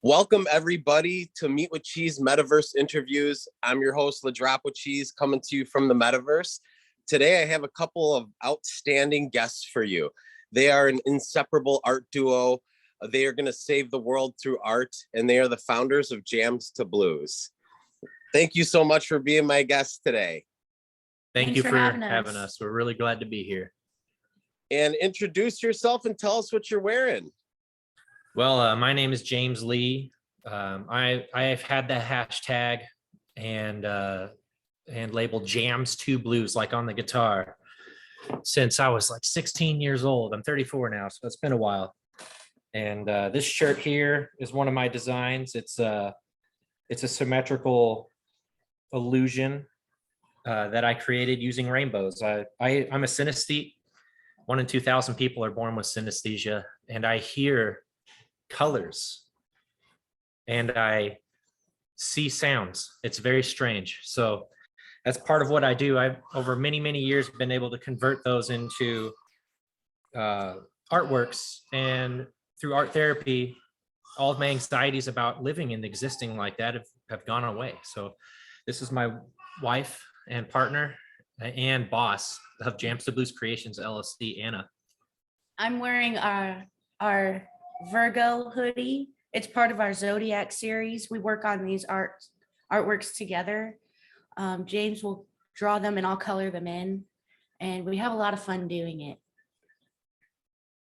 Welcome everybody to Meet with Cheese Metaverse interviews. I'm your host, LeDrop WithCheese, coming to you from the Metaverse. Today I have a couple of outstanding guests for you. They are an inseparable art duo. They are going to save the world through art, and they are the founders of Jams2Blues. Thank you so much for being my guest today. Thank you for having us. We're really glad to be here. And introduce yourself and tell us what you're wearing. Well, my name is James Lee. I've had that hashtag and labeled Jams2Blues, like on the guitar, since I was like 16 years old. I'm 34 now, so it's been a while. And this shirt here is one of my designs. It's a symmetrical illusion that I created using rainbows. I'm a synesthete. 1 in 2,000 people are born with synesthesia, and I hear colors and I see sounds. It's very strange. So that's part of what I do. I've over many years been able to convert those into artworks, and through art therapy, all of my anxieties about living and existing like that have gone away. So this is my wife and partner and boss of Jams2Blues Creations LLC, Anna. I'm wearing our Virgo hoodie. It's part of our Zodiac series. We work on these artworks together. James will draw them and I'll color them in, and we have a lot of fun doing it.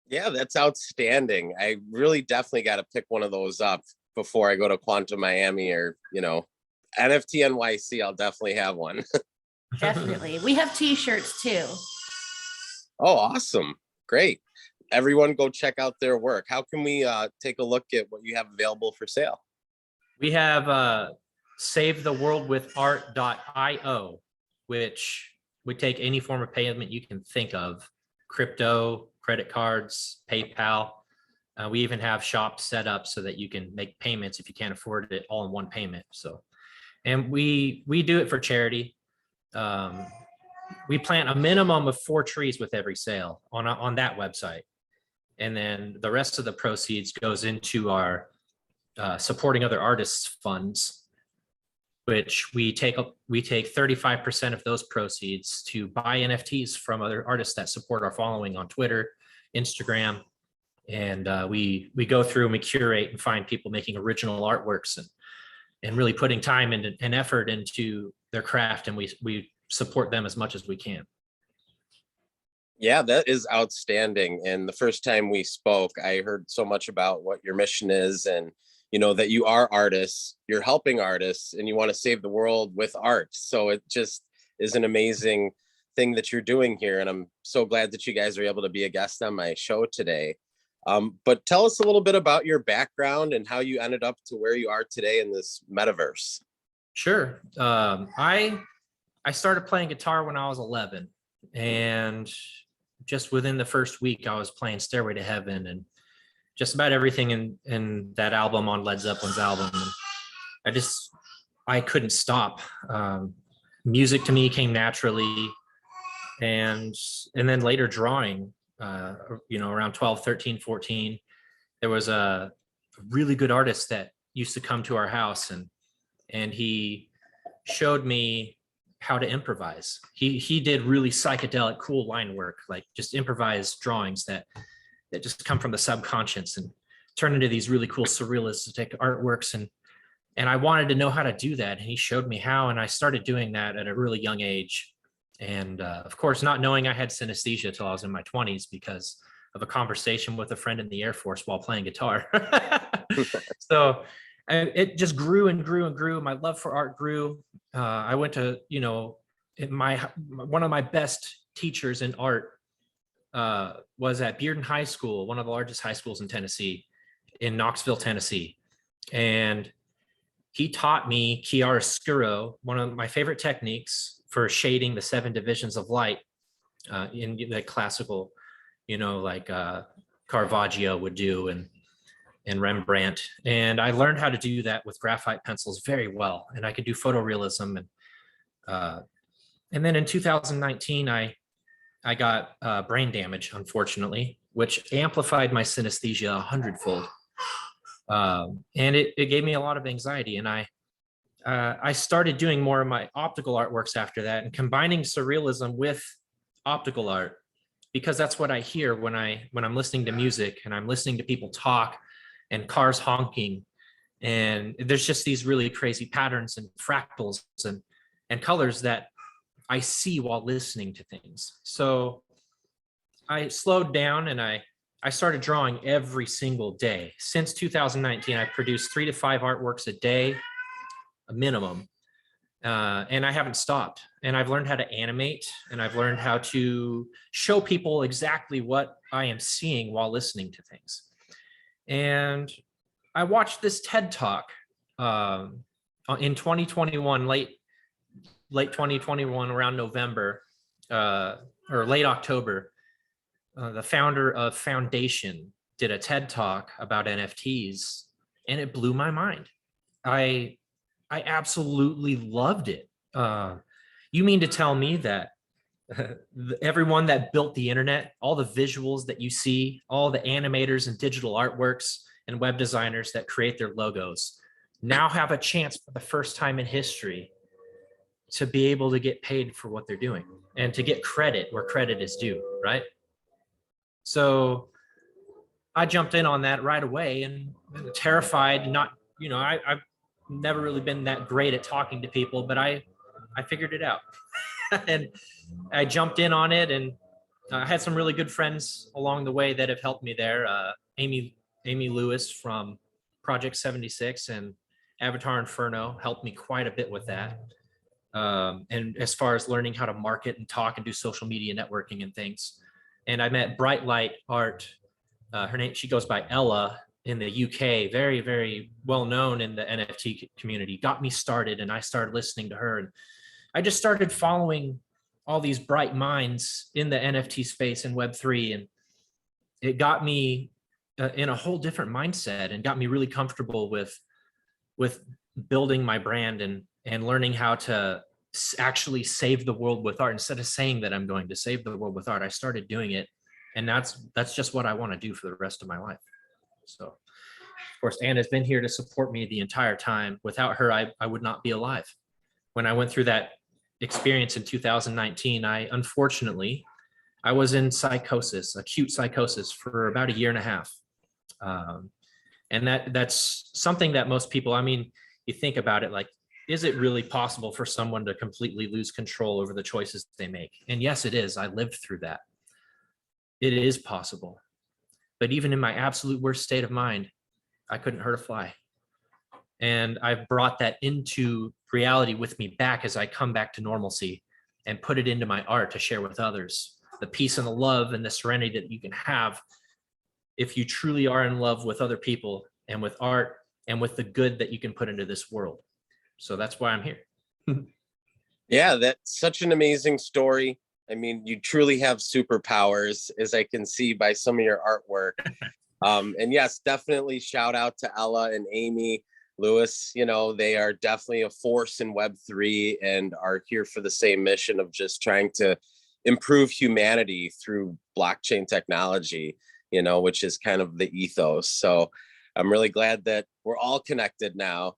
Yeah, that's outstanding. I really definitely got to pick one of those up before I go to Quantum Miami or, NFT NYC. I'll definitely have one. Definitely. We have t-shirts too. Oh, awesome. Great. Everyone go check out their work. How can we take a look at what you have available for sale? We have savetheworldwithart.io, which would take any form of payment you can think of: crypto, credit cards, PayPal. We even have shops set up so that you can make payments if you can't afford it all in one payment. So, and we do it for charity. We plant a minimum of 4 trees with every sale on that website. And then the rest of the proceeds goes into our supporting other artists funds, which we take 35% of those proceeds to buy NFTs from other artists that support our following on Twitter, Instagram. And we go through and we curate and find people making original artworks and really putting time and effort into their craft, and we support them as much as we can. Yeah, that is outstanding. And the first time we spoke, I heard so much about what your mission is, and that you are artists, you're helping artists, and you want to save the world with art. So it just is an amazing thing that you're doing here. And I'm so glad that you guys are able to be a guest on my show today. But tell us a little bit about your background and how you ended up to where you are today in this metaverse. Sure. I started playing guitar when I was 11, and just within the first week I was playing Stairway to Heaven and just about everything in that album, on Led Zeppelin's album. And I couldn't stop. Music to me came naturally. And then later drawing, around 12, 13, 14, there was a really good artist that used to come to our house, and he showed me how to improvise. He did really psychedelic, cool line work, like just improvised drawings that just come from the subconscious and turn into these really cool surrealistic artworks. And I wanted to know how to do that. And he showed me how, and I started doing that at a really young age. And of course, not knowing I had synesthesia till I was in my 20s because of a conversation with a friend in the Air Force while playing guitar. So it just grew and grew and grew. My love for art grew. I went to, one of my best teachers in art was at Bearden High School, one of the largest high schools in Tennessee, in Knoxville, Tennessee. And he taught me chiaroscuro, one of my favorite techniques for shading the 7 divisions of light in the classical, like Caravaggio would do, and Rembrandt. And I learned how to do that with graphite pencils very well. And I could do photorealism. And then in 2019, I got brain damage, unfortunately, which amplified my synesthesia 100-fold. And it gave me a lot of anxiety. And I started doing more of my optical artworks after that, and combining surrealism with optical art, because that's what I hear when I'm listening to music and I'm listening to people talk and cars honking. And there's just these really crazy patterns and fractals and colors that I see while listening to things. So I slowed down and I started drawing every single day. Since 2019, I've produced 3 to 5 artworks a day, a minimum. And I haven't stopped. And I've learned how to animate, and I've learned how to show people exactly what I am seeing while listening to things. And I watched this TED Talk in 2021, late 2021, around November or late October. The founder of Foundation did a TED Talk about NFTs, and it blew my mind. I absolutely loved it. You mean to tell me that everyone that built the internet, all the visuals that you see, all the animators and digital artworks and web designers that create their logos now have a chance for the first time in history to be able to get paid for what they're doing and to get credit where credit is due, right? So I jumped in on that right away, and terrified, not, I've never really been that great at talking to people, but I figured it out. And I jumped in on it, and I had some really good friends along the way that have helped me there. Amy Lewis from Project 76 and Avatar Inferno helped me quite a bit with that. And as far as learning how to market and talk and do social media networking and things. And I met Bright Light Art. Her name, she goes by Ella in the UK, very, very well known in the NFT community, got me started, and I started listening to her. And I just started following all these bright minds in the NFT space and Web3. And it got me in a whole different mindset, and got me really comfortable with building my brand and learning how to actually save the world with art. Instead of saying that I'm going to save the world with art, I started doing it. And that's just what I want to do for the rest of my life. So, of course, Anna's been here to support me the entire time. Without her, I would not be alive. When I went through that experience in 2019, unfortunately, I was in psychosis, acute psychosis, for about 1.5 years. And that's something that most people, I mean, you think about it, like, is it really possible for someone to completely lose control over the choices they make? And yes, it is. I lived through that. It is possible. But even in my absolute worst state of mind, I couldn't hurt a fly. And I've brought that into reality with me back as I come back to normalcy, and put it into my art to share with others. The peace and the love and the serenity that you can have if you truly are in love with other people and with art and with the good that you can put into this world. So that's why I'm here. Yeah, that's such an amazing story. I mean, you truly have superpowers, as I can see by some of your artwork. And yes, definitely shout out to Ella and Amy Lewis. They are definitely a force in Web3 and are here for the same mission of just trying to improve humanity through blockchain technology, which is kind of the ethos. So I'm really glad that we're all connected now.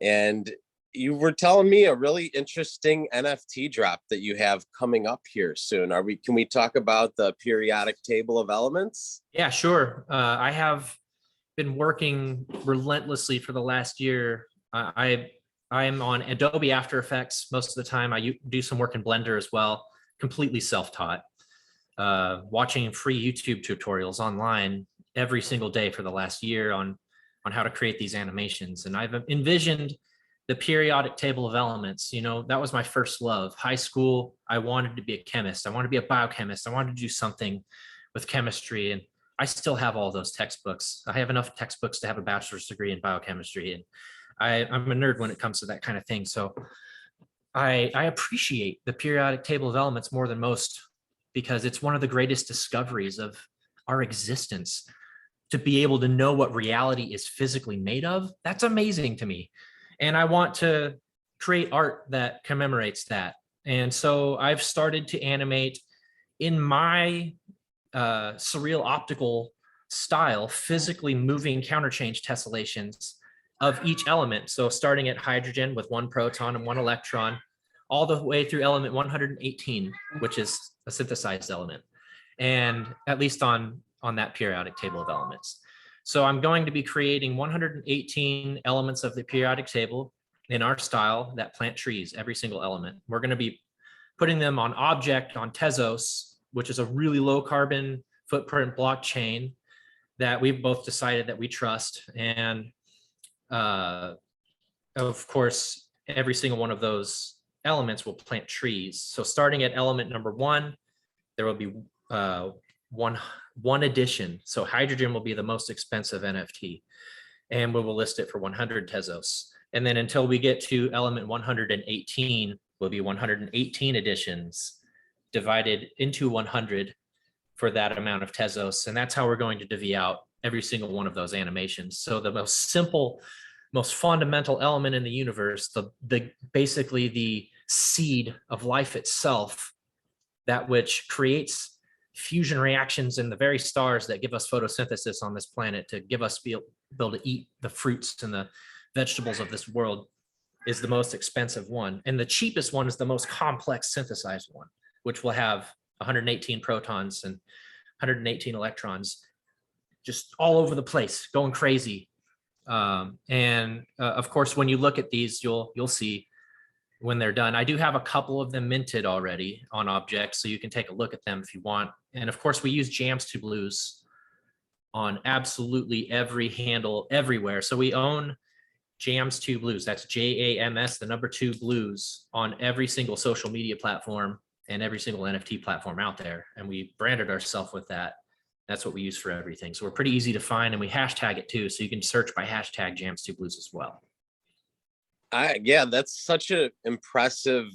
And you were telling me a really interesting NFT drop that you have coming up here soon. Can we talk about the periodic table of elements? Yeah, sure. I have been working relentlessly for the last year. I'm on Adobe After Effects most of the time. I do some work in Blender as well, completely self-taught, watching free YouTube tutorials online every single day for the last year on how to create these animations. And I've envisioned the periodic table of elements. That was my first love. High school, I wanted to be a chemist. I wanted to be a biochemist. I wanted to do something with chemistry. And I still have all those textbooks. I have enough textbooks to have a bachelor's degree in biochemistry. And I'm a nerd when it comes to that kind of thing. So I appreciate the periodic table of elements more than most, because it's one of the greatest discoveries of our existence. To be able to know what reality is physically made of, that's amazing to me. And I want to create art that commemorates that. And so I've started to animate in my surreal optical style physically moving counterchange tessellations of each element. So starting at hydrogen with 1 proton and 1 electron, all the way through element 118, which is a synthesized element, and at least on that periodic table of elements. So I'm going to be creating 118 elements of the periodic table in our style that plant trees, every single element. We're going to be putting them on object on Tezos, which is a really low carbon footprint blockchain that we've both decided that we trust. And of course, every single one of those elements will plant trees. So starting at element number 1, there will be one addition. So hydrogen will be the most expensive NFT, and we will list it for 100 Tezos. And then until we get to element 118, will be 118 additions divided into 100 for that amount of Tezos. And that's how we're going to divvy out every single one of those animations. So the most simple, most fundamental element in the universe, the basically the seed of life itself, that which creates fusion reactions in the very stars that give us photosynthesis on this planet to give us be able to eat the fruits and the vegetables of this world, is the most expensive one. And the cheapest one is the most complex synthesized one, which will have 118 protons and 118 electrons just all over the place, going crazy. Of course, when you look at these, you'll see when they're done. I do have a couple of them minted already on objects, so you can take a look at them if you want. And of course, we use Jams2Blues on absolutely every handle everywhere. So we own Jams2Blues. That's JAMS, the number 2 blues, on every single social media platform and every single NFT platform out there. And we branded ourselves with that. That's what we use for everything. So we're pretty easy to find, and we hashtag it too. So you can search by hashtag Jams2Blues as well. Yeah, that's such an impressive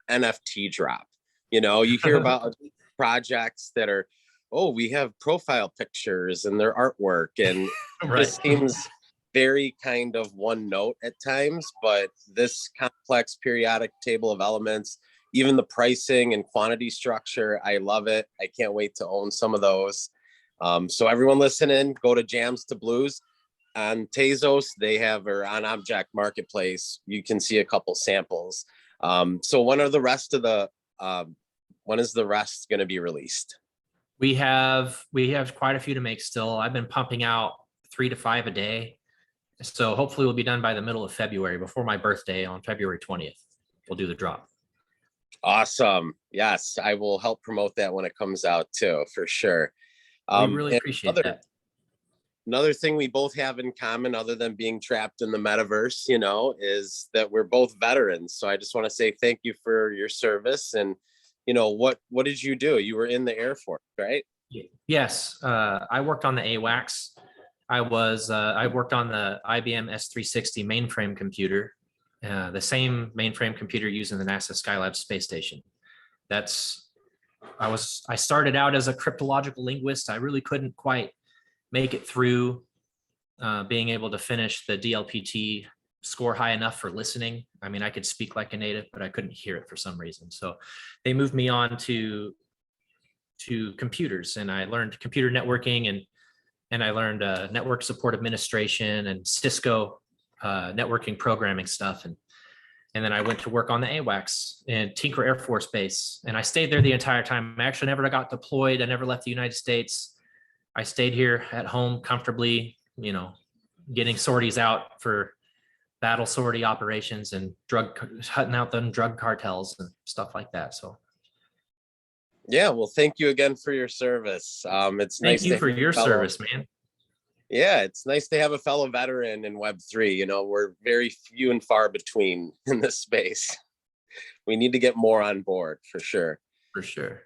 NFT drop. You know, you hear about projects that are, oh, we have profile pictures and their artwork, and Right. This seems very kind of one note at times, but this complex periodic table of elements, even the pricing and quantity structure, I love it. I can't wait to own some of those. So everyone listening, go to Jams2Blues on Tezos. They have, or on Object Marketplace, you can see a couple samples. So when is the rest going to be released? We have quite a few to make still. I've been pumping out 3 to 5 a day. So hopefully we'll be done by the middle of February, before my birthday on February 20th. We'll do the drop. Awesome. Yes, I will help promote that when it comes out too, for sure. We really appreciate that. Another thing we both have in common, other than being trapped in the metaverse, you know, is that we're both veterans. So I just want to say thank you for your service. And, you know, what did you do? You were in the Air Force, right? Yes, I worked on the AWACS. I worked on the IBM S360 mainframe computer, the same mainframe computer used in the NASA Skylab space station. I started out as a cryptological linguist. I really couldn't quite make it through being able to finish the DLPT score high enough for listening. I mean, I could speak like a native, but I couldn't hear it for some reason. So they moved me on to computers, and I learned computer networking, and I learned network support administration and Cisco networking programming stuff. And then I went to work on the AWACS in Tinker Air Force Base. And I stayed there the entire time. I actually never got deployed. I never left the United States. I stayed here at home comfortably, you know, getting sorties out for battle sortie operations and hunting out the drug cartels and stuff like that. So. Yeah, well, thank you again for your service. It's nice. Thank you for your service, man. Yeah, it's nice to have a fellow veteran in Web3. You know, we're very few and far between in this space. We need to get more on board for sure. For sure.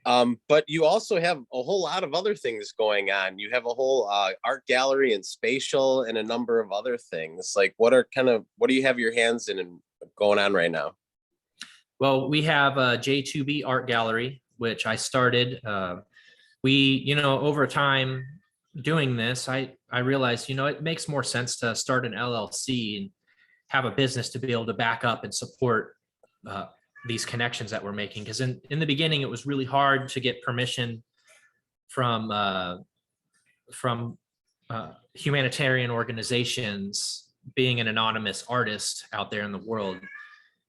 But you also have a whole lot of other things going on. You have a whole art gallery and spatial and a number of other things. Like what do you have your hands in and going on right now? Well, we have a J2B art gallery, which I started. Over time doing this, I realized, it makes more sense to start an LLC and have a business to be able to back up and support these connections that we're making. Because in the beginning, it was really hard to get permission from from humanitarian organizations, being an anonymous artist out there in the world.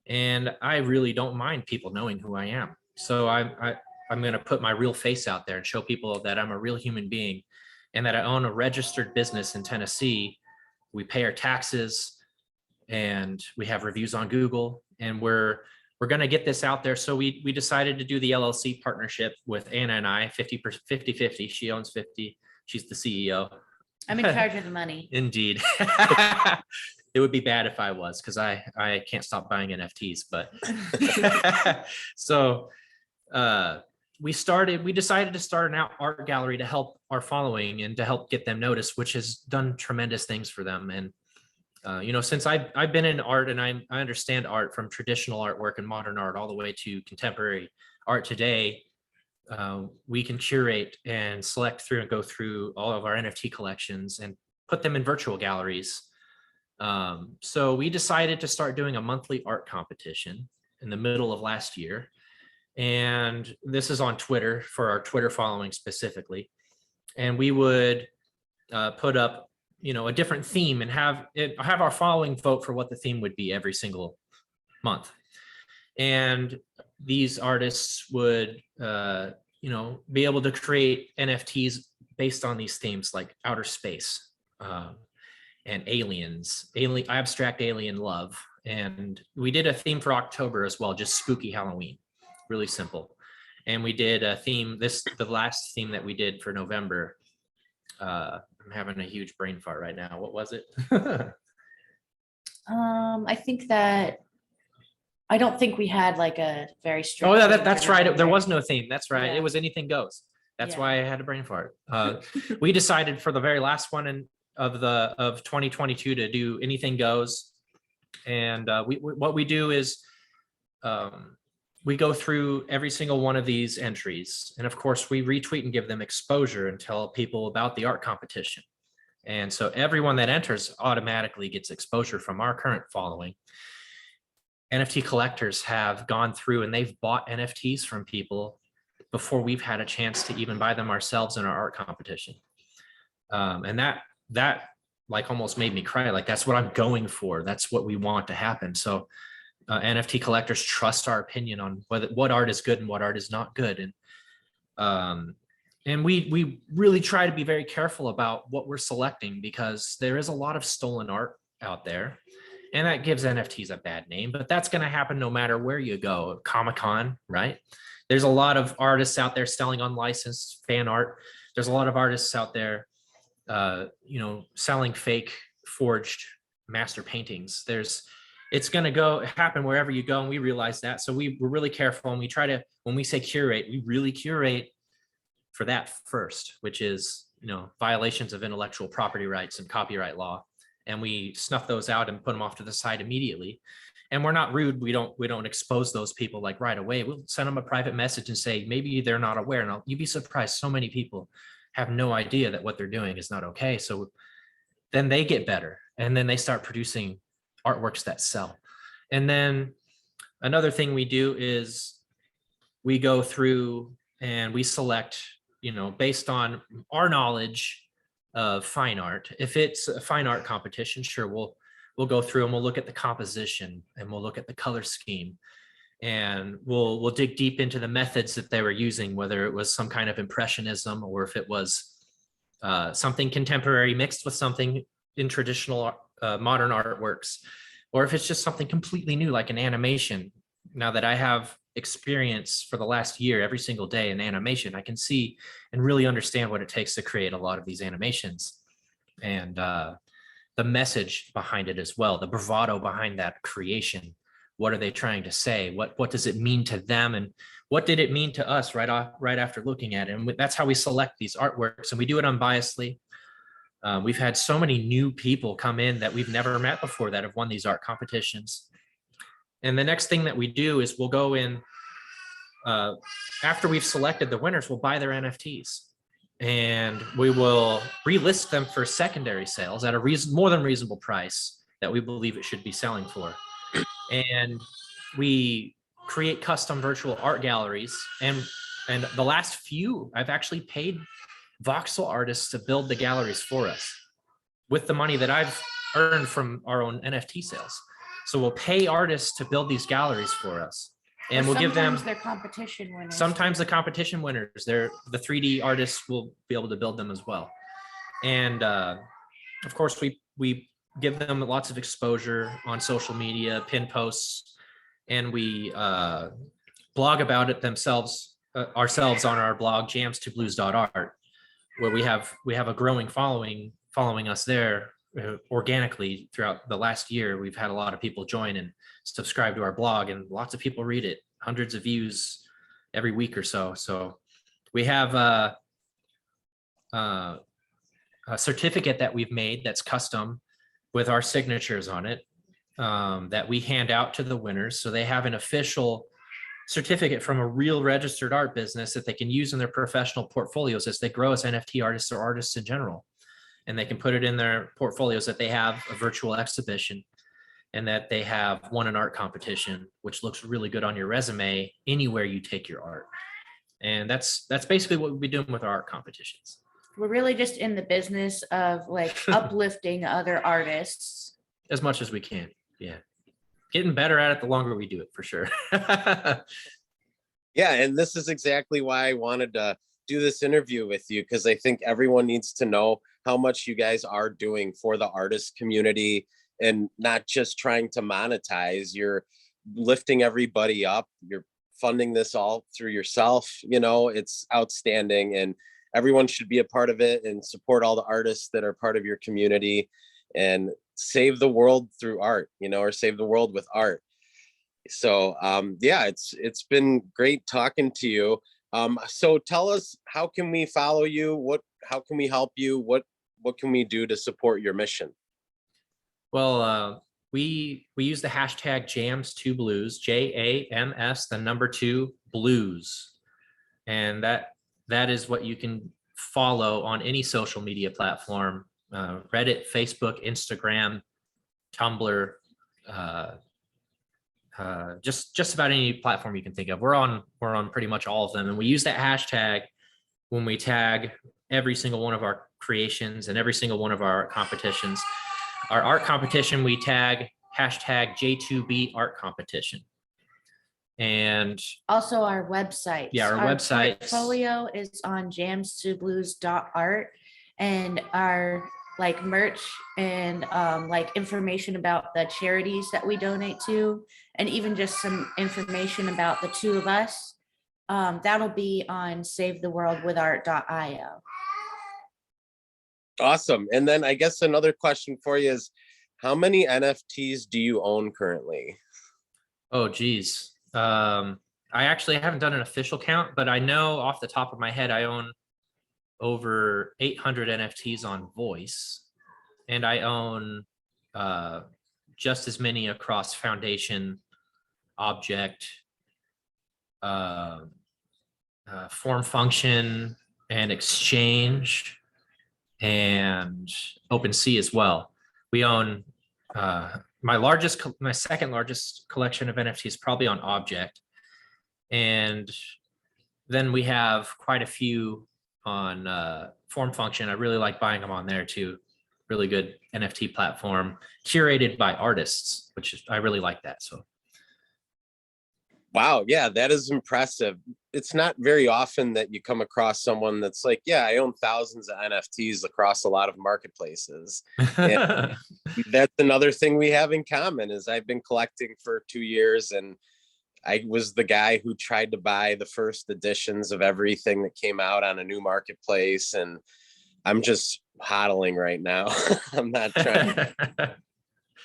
And I really don't mind people knowing who I am. So I'm going to put my real face out there and show people that I'm a real human being and that I own a registered business in Tennessee. We pay our taxes and we have reviews on Google, and we're going to get this out there. So we decided to do the LLC partnership with Anna and I, 50-50. She owns 50. She's the CEO. I'm in charge of the money. Indeed. It would be bad if I was, because I can't stop buying NFTs. But so we decided to start an art gallery to help our following and to help get them noticed, which has done tremendous things for them. And since I've been in art, and I understand art from traditional artwork and modern art all the way to contemporary art today, we can curate and select through and go through all of our NFT collections and put them in virtual galleries. So we decided to start doing a monthly art competition in the middle of last year. And this is on Twitter for our Twitter following specifically. And we would put up, a different theme and have our following vote for what the theme would be every single month. And these artists would, be able to create NFTs based on these themes like outer space and aliens, abstract alien love. And we did a theme for October as well, just spooky Halloween, really simple. And we did a theme, the last theme that we did for November. I'm having a huge brain fart right now. What was it? I think that I don't think we had like a very strict. Oh, yeah, that's right. There was no theme. That's right. Yeah. It was anything goes. That's Yeah. why I had a brain fart. We decided for the very last one of 2022 to do anything goes. And what we do is we go through every single one of these entries. And of course, we retweet and give them exposure and tell people about the art competition. And so everyone that enters automatically gets exposure from our current following. NFT collectors have gone through and they've bought NFTs from people before we've had a chance to even buy them ourselves in our art competition. And that like almost made me cry. Like, that's what I'm going for. That's what we want to happen. So NFT collectors trust our opinion on what art is good and what art is not good. And we really try to be very careful about what we're selecting, because there is a lot of stolen art out there, and that gives NFTs a bad name, but that's going to happen no matter where you go. Comic-Con, right? There's a lot of artists out there selling unlicensed fan art. There's a lot of artists out there, selling fake forged master paintings. It's going to happen wherever you go. And we realize that. So we're really careful, and we try to, when we say curate, we really curate for that first, which is, violations of intellectual property rights and copyright law. And we snuff those out and put them off to the side immediately. And we're not rude. We don't expose those people like right away. We'll send them a private message and say, maybe they're not aware. And you'd be surprised. So many people have no idea that what they're doing is not okay. So then they get better, and then they start producing artworks that sell. And then another thing we do is we go through and we select, based on our knowledge of fine art. If it's a fine art competition, sure, we'll go through and we'll look at the composition and we'll look at the color scheme, and we'll dig deep into the methods that they were using, whether it was some kind of impressionism or if it was something contemporary mixed with something in traditional modern artworks, or if it's just something completely new like an animation. Now that I have experience for the last year every single day in animation, I can see and really understand what it takes to create a lot of these animations, and the message behind it as well, the bravado behind that creation. What are they trying to say? What does it mean to them? And what did it mean to us right after looking at it? And that's how we select these artworks, and we do it unbiasedly. We've had so many new people come in that we've never met before that have won these art competitions. And the next thing that we do is we'll go in, after we've selected the winners, we'll buy their NFTs, and we will relist them for secondary sales at a more than reasonable price that we believe it should be selling for. And we create custom virtual art galleries. And the last few, I've actually paid voxel artists to build the galleries for us with the money that I've earned from our own NFT sales. So we'll pay artists to build these galleries for us, and we'll give them. Sometimes they're competition winners. Sometimes the competition winners, the 3D artists will be able to build them as well. And of course, we give them lots of exposure on social media, pin posts, and we blog about it ourselves on our blog, Jams2Blues.art, where we have a growing following us there organically throughout the last year. We've had a lot of people join and subscribe to our blog, and lots of people read it, hundreds of views every week or so. So we have a certificate that we've made that's custom with our signatures on it, that we hand out to the winners. So they have an official certificate from a real registered art business that they can use in their professional portfolios as they grow as NFT artists or artists in general. And they can put it in their portfolios that they have a virtual exhibition and that they have won an art competition, which looks really good on your resume anywhere you take your art. And that's basically what we'll be doing with our art competitions. We're really just in the business of like uplifting other artists. As much as we can. Yeah. Getting better at it the longer we do it, for sure. Yeah, and this is exactly why I wanted to do this interview with you, because I think everyone needs to know how much you guys are doing for the artist community, and not just trying to monetize. You're lifting everybody up. You're funding this all through yourself. You know, it's outstanding, and everyone should be a part of it and support all the artists that are part of your community and save the world through art, you know, or save the world with art. So yeah, it's been great talking to you. So tell us, how can we follow you? How can we help you? What can we do to support your mission? Well, we use the hashtag Jams2Blues, JAMS, the number 2 blues. And that is what you can follow on any social media platform, Reddit, Facebook, Instagram, Tumblr, just about any platform you can think of. We're on pretty much all of them. And we use that hashtag when we tag every single one of our creations and every single one of our competitions. Our art competition, we tag hashtag J2B art competition. And also our website. Yeah, our website portfolio is on Jams2Blues.art, and our like merch and like information about the charities that we donate to, and even just some information about the two of us, that'll be on SaveTheWorldWithArt.io. Awesome. And then I guess another question for you is, how many NFTs do you own currently? Oh, geez. I actually haven't done an official count, but I know off the top of my head, I own over 800 NFTs on Voice, and I own just as many across Foundation, Object, Form Function, and Exchange, and OpenSea as well. We own my second largest collection of NFTs probably on Object, and then we have quite a few on Form Function. I really like buying them on there too. Really good NFT platform curated by artists, I really like that. So wow, yeah, that is impressive. It's not very often that you come across someone that's like, yeah, I own thousands of NFTs across a lot of marketplaces. And that's another thing we have in common, is I've been collecting for 2 years, and I was the guy who tried to buy the first editions of everything that came out on a new marketplace, and I'm just hodling right now. I'm not trying.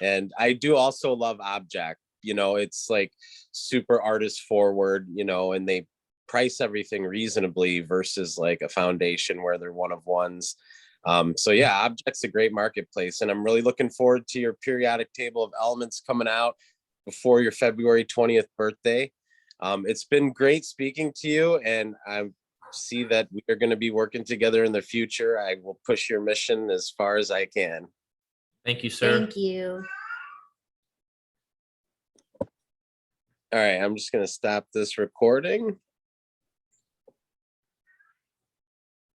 And I do also love Object. You know, it's like super artist forward, you know, and they price everything reasonably versus like a Foundation where they're one of ones. So yeah, Object's a great marketplace, and I'm really looking forward to your periodic table of elements coming out before your February 20th birthday. It's been great speaking to you, and I see that we are going to be working together in the future. I will push your mission as far as I can. Thank you, sir. Thank you. All right, I'm just going to stop this recording.